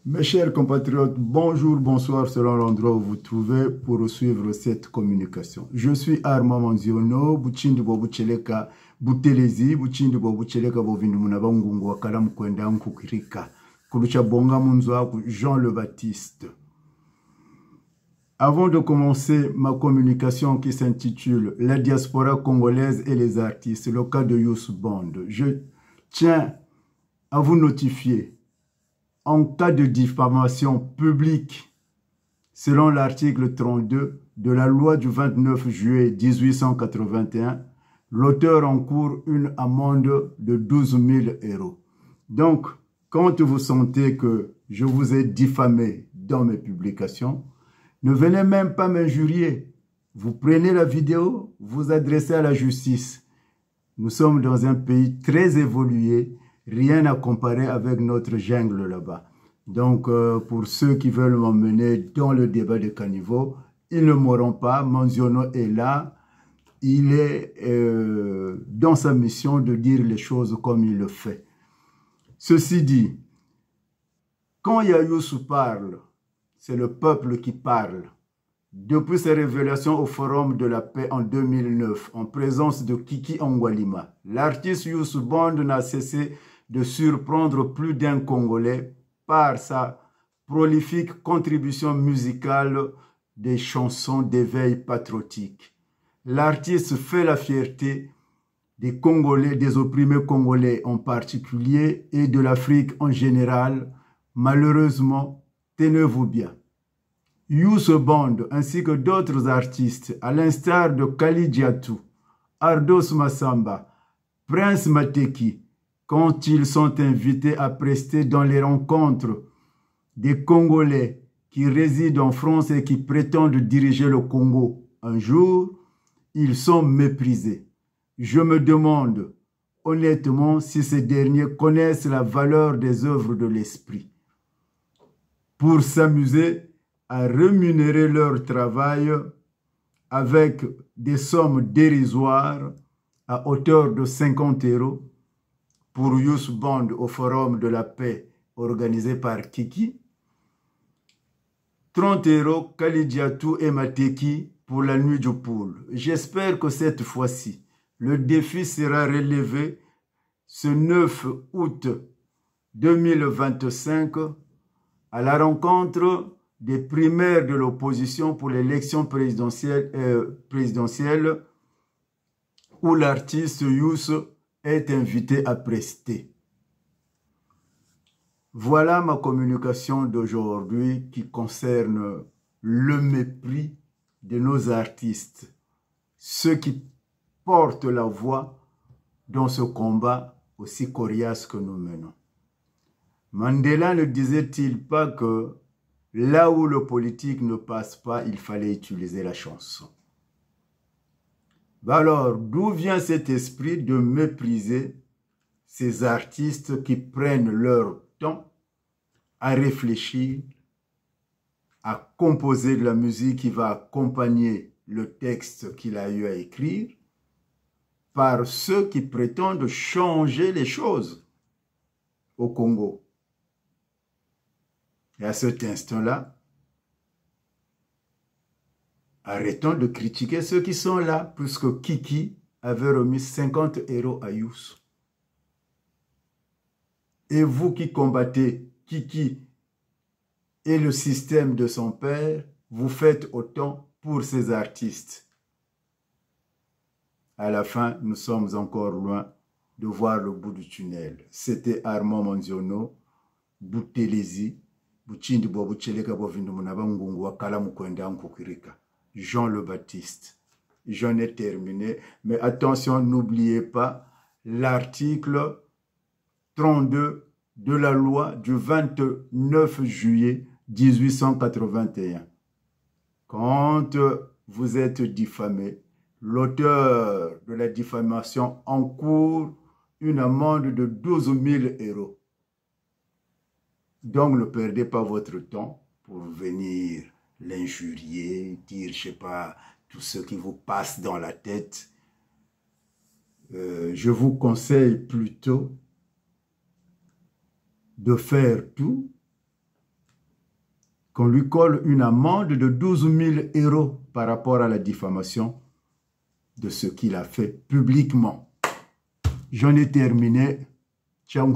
Mes chers compatriotes, bonjour, bonsoir selon l'endroit où vous trouvez pour suivre cette communication. Je suis Armand Manziono, Buchindi Bobucheleka, Butelezi, Buchindi Bobucheleka Bovindumuna Bangungu Wakala Mkwenda Nkukirika, Kulucha Bonga Munzwa Jean le Baptiste. Avant de commencer ma communication qui s'intitule « La diaspora congolaise et les artistes », le cas de Youssou Bond, je tiens à vous notifier, en cas de diffamation publique, selon l'article 32 de la loi du 29 juillet 1881, l'auteur encourt une amende de 12 000 €. Donc, quand vous sentez que je vous ai diffamé dans mes publications, ne venez même pas m'injurier. Vous prenez la vidéo, vous adressez à la justice. Nous sommes dans un pays très évolué, rien à comparer avec notre jungle là-bas. Donc, pour ceux qui veulent m'emmener dans le débat de caniveau, ils ne m'auront pas. Manziono est là. Il est dans sa mission de dire les choses comme il le fait. Ceci dit, quand Youssou parle, c'est le peuple qui parle. Depuis ses révélations au Forum de la paix en 2009, en présence de Kiki Angwalima, l'artiste Youssou Bond n'a cessé de surprendre plus d'un Congolais par sa prolifique contribution musicale des chansons d'éveil patriotique. L'artiste fait la fierté des Congolais, des opprimés congolais en particulier et de l'Afrique en général. Malheureusement, tenez-vous bien. Youssou Bond ainsi que d'autres artistes, à l'instar de Kali Diatou, Ardos Massamba, Prince Mateki, quand ils sont invités à prester dans les rencontres des Congolais qui résident en France et qui prétendent diriger le Congo un jour, ils sont méprisés. Je me demande honnêtement si ces derniers connaissent la valeur des œuvres de l'esprit. Pour s'amuser à rémunérer leur travail avec des sommes dérisoires à hauteur de 50 € pour Youssou Bond au Forum de la paix organisé par Kiki, 30 € Kali Diatou et Mateki pour la nuit du pool. J'espère que cette fois-ci, le défi sera relevé ce 9 août 2025 à la rencontre des primaires de l'opposition pour l'élection présidentielle où l'artiste Youssou est invité à prester. Voilà ma communication d'aujourd'hui qui concerne le mépris de nos artistes, ceux qui portent la voix dans ce combat aussi coriace que nous menons. Mandela ne disait-il pas que là où le politique ne passe pas, il fallait utiliser la chanson? Alors, d'où vient cet esprit de mépriser ces artistes qui prennent leur temps à réfléchir, à composer de la musique qui va accompagner le texte qu'il a eu à écrire, par ceux qui prétendent changer les choses au Congo? Et à cet instant-là, arrêtons de critiquer ceux qui sont là, puisque Kiki avait remis 50 € à Youssou. Et vous qui combattez Kiki et le système de son père, vous faites autant pour ces artistes. À la fin, nous sommes encore loin de voir le bout du tunnel. C'était Armand Manziono, Butelezi, Buchindi Bobucheleka Bovindumuna Bangungu Wakala Mkwenda Nkukirika. Jean le Baptiste. J'en ai terminé. Mais attention, n'oubliez pas l'article 32 de la loi du 29 juillet 1881. Quand vous êtes diffamé, l'auteur de la diffamation encourt une amende de 12 000 €. Donc, ne perdez pas votre temps pour venir l'injurier, dire, je ne sais pas, tout ce qui vous passe dans la tête. Je vous conseille plutôt de faire tout qu'on lui colle une amende de 12 000 € par rapport à la diffamation de ce qu'il a fait publiquement. J'en ai terminé. Ciao.